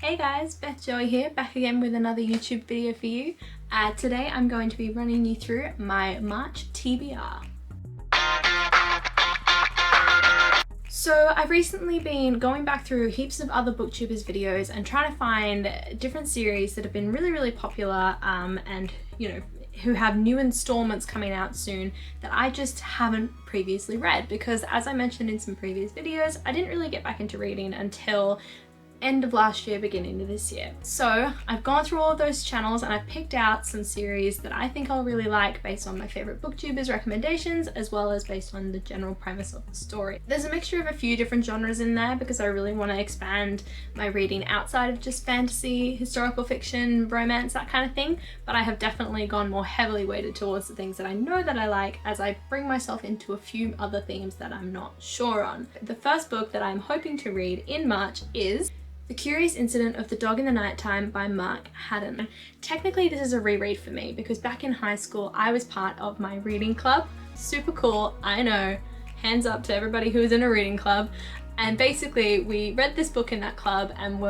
Hey guys, Beth Joey here, back again with another YouTube video for you. Today I'm going to be running you through my March TBR. So I've recently been going back through heaps of other Booktubers videos and trying to find different series that have been really popular and who have new installments coming out soon that I just haven't previously read, because as I mentioned in some previous videos, I didn't really get back into reading until end of last year, beginning of this year. So I've gone through all of those channels and I've picked out some series that I think I'll really like based on my favorite Booktubers recommendations, as well as based on the general premise of the story. There's a mixture of a few different genres in there because I really want to expand my reading outside of just fantasy, historical fiction, romance, that kind of thing, but I have definitely gone more heavily weighted towards the things that I know that I like as I bring myself into a few other themes that I'm not sure on. The first book that I'm hoping to read in March is The Curious Incident of the Dog in the Nighttime by Mark Haddon. Technically this is a reread for me because back in high school I was part of my reading club. Super cool, I know, hands up to everybody who was in a reading club. And basically we read this book in that club and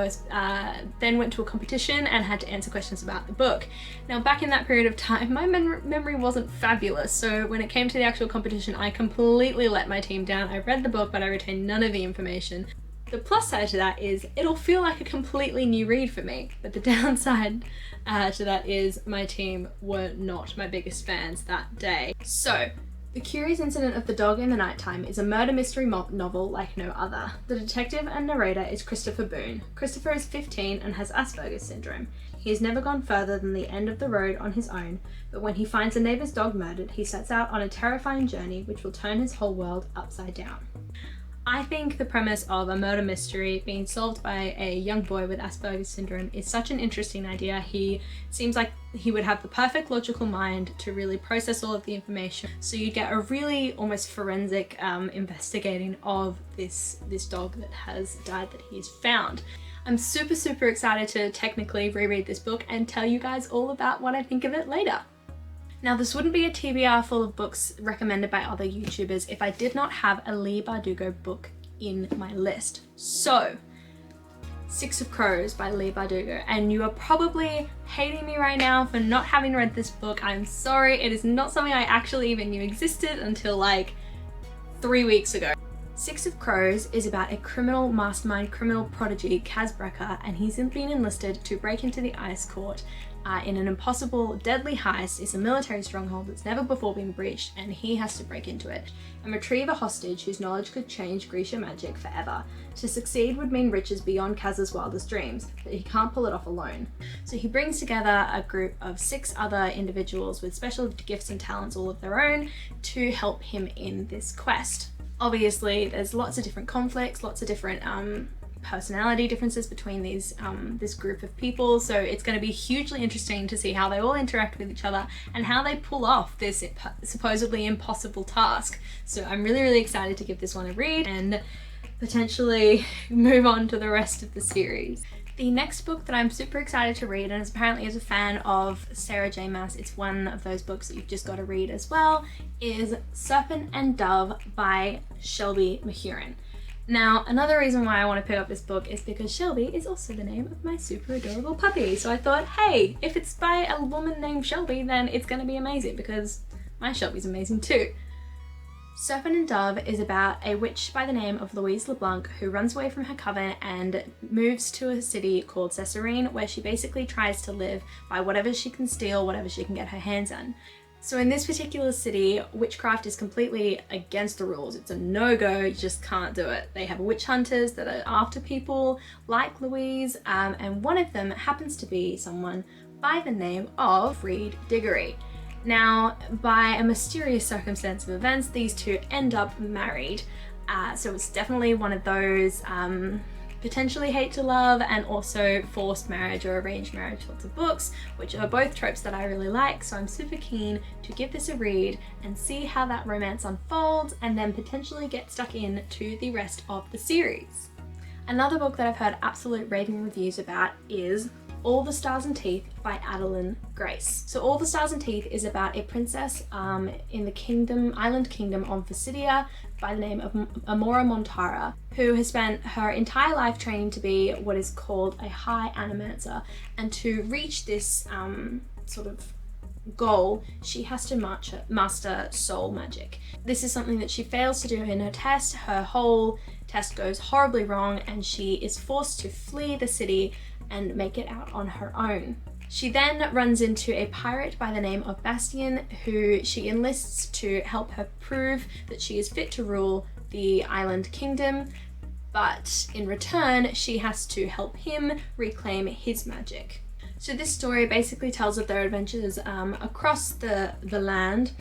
then went to a competition and had to answer questions about the book. Now back in that period of time my memory wasn't fabulous, so when it came to the actual competition I completely let my team down. I read the book but I retained none of the information. The plus side to that is it'll feel like a completely new read for me, but the downside to that is my team were not my biggest fans that day. So, The Curious Incident of the Dog in the Nighttime is a murder mystery novel like no other. The detective and narrator is Christopher Boone. Christopher is 15 and has Asperger's syndrome. He has never gone further than the end of the road on his own, but when he finds a neighbour's dog murdered, he sets out on a terrifying journey which will turn his whole world upside down. I think the premise of a murder mystery being solved by a young boy with Asperger's syndrome is such an interesting idea. He seems like he would have the perfect logical mind to really process all of the information. So you get a really almost forensic investigating of this dog that has died that he's found. I'm super excited to technically reread this book and tell you guys all about what I think of it later. Now this wouldn't be a TBR full of books recommended by other YouTubers if I did not have a Leigh Bardugo book in my list. So, Six of Crows by Leigh Bardugo, and you are probably hating me right now for not having read this book. I'm sorry, it is not something I actually even knew existed until like 3 weeks ago. Six of Crows is about a criminal mastermind, criminal prodigy, Kaz Brecker, and he's been enlisted to break into the Ice Court in an impossible, deadly heist. It's a military stronghold that's never before been breached, and he has to break into it and retrieve a hostage whose knowledge could change Grisha magic forever. To succeed would mean riches beyond Kaz's wildest dreams, but he can't pull it off alone. So he brings together a group of 6 other individuals with special gifts and talents all of their own to help him in this quest. Obviously, there's lots of different conflicts, lots of different personality differences between these this group of people, so it's going to be hugely interesting to see how they all interact with each other and how they pull off this supposedly impossible task. So I'm really excited to give this one a read and potentially move on to the rest of the series. The next book that I'm super excited to read, and apparently as a fan of Sarah J Maas, it's one of those books that you've just got to read as well, is Serpent and Dove by Shelby Mahurin. Now, another reason why I want to pick up this book is because Shelby is also the name of my super adorable puppy. So I thought, hey, if it's by a woman named Shelby, then it's going to be amazing because my Shelby's amazing too. Serpent and Dove is about a witch by the name of Louise LeBlanc who runs away from her coven and moves to a city called Cesarine, where she basically tries to live by whatever she can steal, whatever she can get her hands on. So in this particular city, witchcraft is completely against the rules. It's a no-go, you just can't do it. They have witch hunters that are after people like Louise, and one of them happens to be someone by the name of Reed Diggory. Now, by a mysterious circumstance of events, these two end up married. So it's definitely one of those potentially hate to love and also forced marriage or arranged marriage sorts of books, which are both tropes that I really like. So I'm super keen to give this a read and see how that romance unfolds and then potentially get stuck in to the rest of the series. Another book that I've heard absolute raving reviews about is All the Stars and Teeth by Adalyn Grace. So All the Stars and Teeth is about a princess in the island kingdom of Visidia by the name of Amora Montara, who has spent her entire life training to be what is called a high animancer, and to reach this sort of goal, she has to master soul magic. This is something that she fails to do in her test. Her whole test goes horribly wrong and she is forced to flee the city and make it out on her own. She then runs into a pirate by the name of Bastian, who she enlists to help her prove that she is fit to rule the island kingdom, but in return she has to help him reclaim his magic. So this story basically tells of their adventures across the land,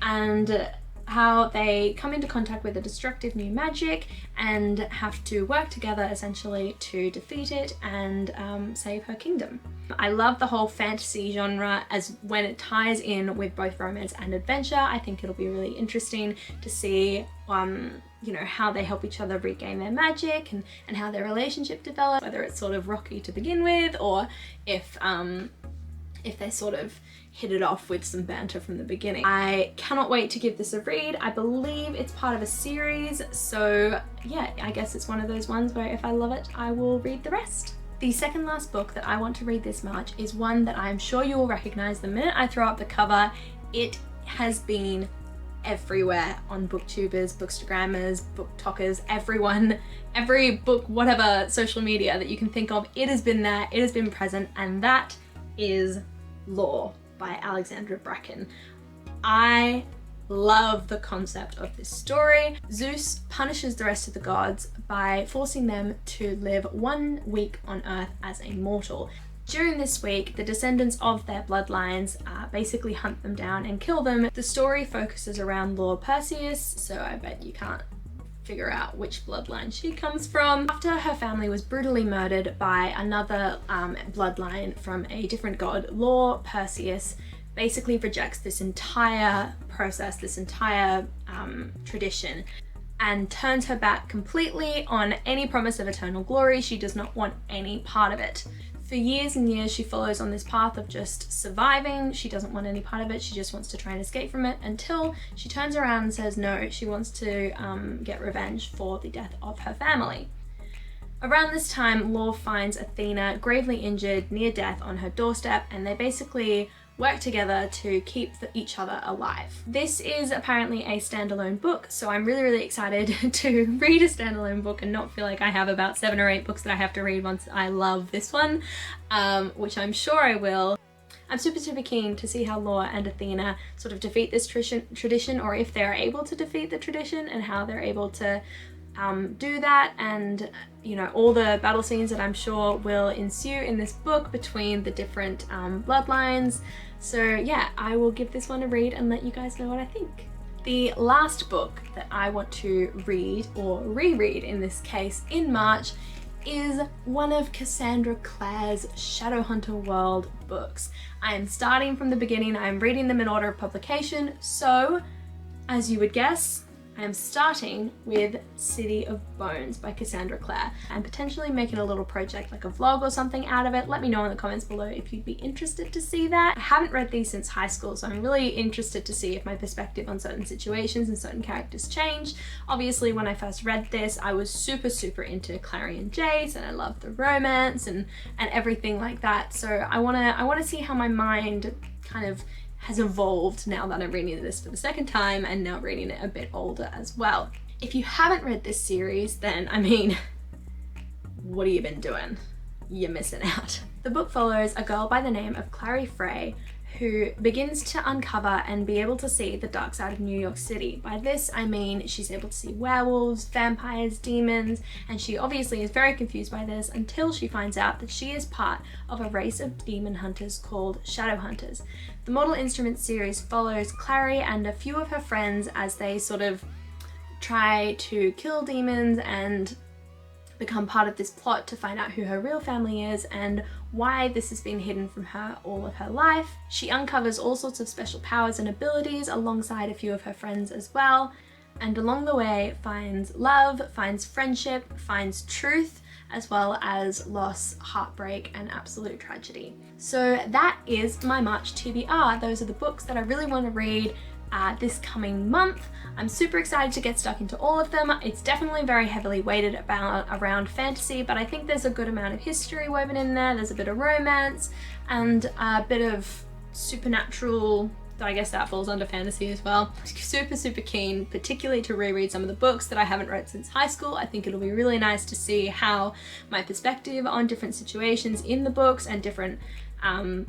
and how they come into contact with a destructive new magic and have to work together essentially to defeat it and save her kingdom. I love the whole fantasy genre, as when it ties in with both romance and adventure. I think it'll be really interesting to see you know, how they help each other regain their magic and how their relationship develops, whether it's sort of rocky to begin with, or if they sort of hit it off with some banter from the beginning. I cannot wait to give this a read. I believe it's part of a series, so yeah, I guess it's one of those ones where if I love it, I will read the rest. The second last book that I want to read this March is one that I'm sure you will recognize the minute I throw up the cover. It has been everywhere on Booktubers, Bookstagrammers, BookTokers, everyone, every book, whatever social media that you can think of, it has been there, it has been present, and that is Law by Alexandra Bracken. I love the concept of this story. Zeus punishes the rest of the gods by forcing them to live 1 week on Earth as a mortal. During this week, the descendants of their bloodlines basically hunt them down and kill them. The story focuses around Lord Perseus, so I bet you can't figure out which bloodline she comes from. After her family was brutally murdered by another bloodline from a different god, Lord Perseus basically rejects this entire process, this entire tradition, and turns her back completely on any promise of eternal glory. She does not want any part of it. For years and years, she follows on this path of just surviving. She doesn't want any part of it. She just wants to try and escape from it, until she turns around and says no, she wants to get revenge for the death of her family. Around this time, Law finds Athena gravely injured near death on her doorstep, and they basically work together to keep each other alive. This is apparently a standalone book, so I'm really excited to read a standalone book and not feel like I have about 7 or 8 books that I have to read once I love this one, which I'm sure I will. I'm super keen to see how Law and Athena sort of defeat this tradition, or if they're able to defeat the tradition, and how they're able to do that, and you know, all the battle scenes that I'm sure will ensue in this book between the different bloodlines. So yeah, I will give this one a read and let you guys know what I think. The last book that I want to read, or reread in this case, in March is one of Cassandra Clare's Shadowhunter World books. I am starting from the beginning. I'm reading them in order of publication, so as you would guess, I am starting with City of Bones by Cassandra Clare, and potentially making a little project like a vlog or something out of it. Let me know in the comments below if you'd be interested to see that. I haven't read these since high school, so I'm really interested to see if my perspective on certain situations and certain characters changed. Obviously, when I first read this, I was super into Clare and Jace, and I loved the romance and everything like that. So I wanna see how my mind kind of has evolved now that I'm reading this for the second time, and now reading it a bit older as well. If you haven't read this series, then I mean, what have you been doing? You're missing out. The book follows a girl by the name of Clary Frey, who begins to uncover and be able to see the dark side of New York City. By this I mean she's able to see werewolves, vampires, demons, and she obviously is very confused by this until she finds out that she is part of a race of demon hunters called Shadow Hunters. The Mortal Instruments series follows Clary and a few of her friends as they sort of try to kill demons and become part of this plot to find out who her real family is and why this has been hidden from her all of her life. She uncovers all sorts of special powers and abilities alongside a few of her friends as well, and along the way finds love, finds friendship, finds truth, as well as loss, heartbreak, and absolute tragedy. So that is my March TBR. Those are the books that I really want to read this coming month. I'm super excited to get stuck into all of them. It's definitely very heavily weighted around fantasy, but I think there's a good amount of history woven in there. There's a bit of romance and a bit of supernatural. I guess that falls under fantasy as well. Super keen, particularly to reread some of the books that I haven't read since high school. I think it'll be really nice to see how my perspective on different situations in the books and different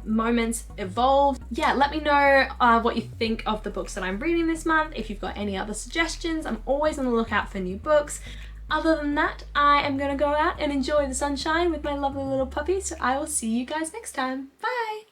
moments evolve. Yeah, let me know what you think of the books that I'm reading this month. If you've got any other suggestions, I'm always on the lookout for new books. Other than that, I am gonna go out and enjoy the sunshine with my lovely little puppy, so I will see you guys next time. Bye!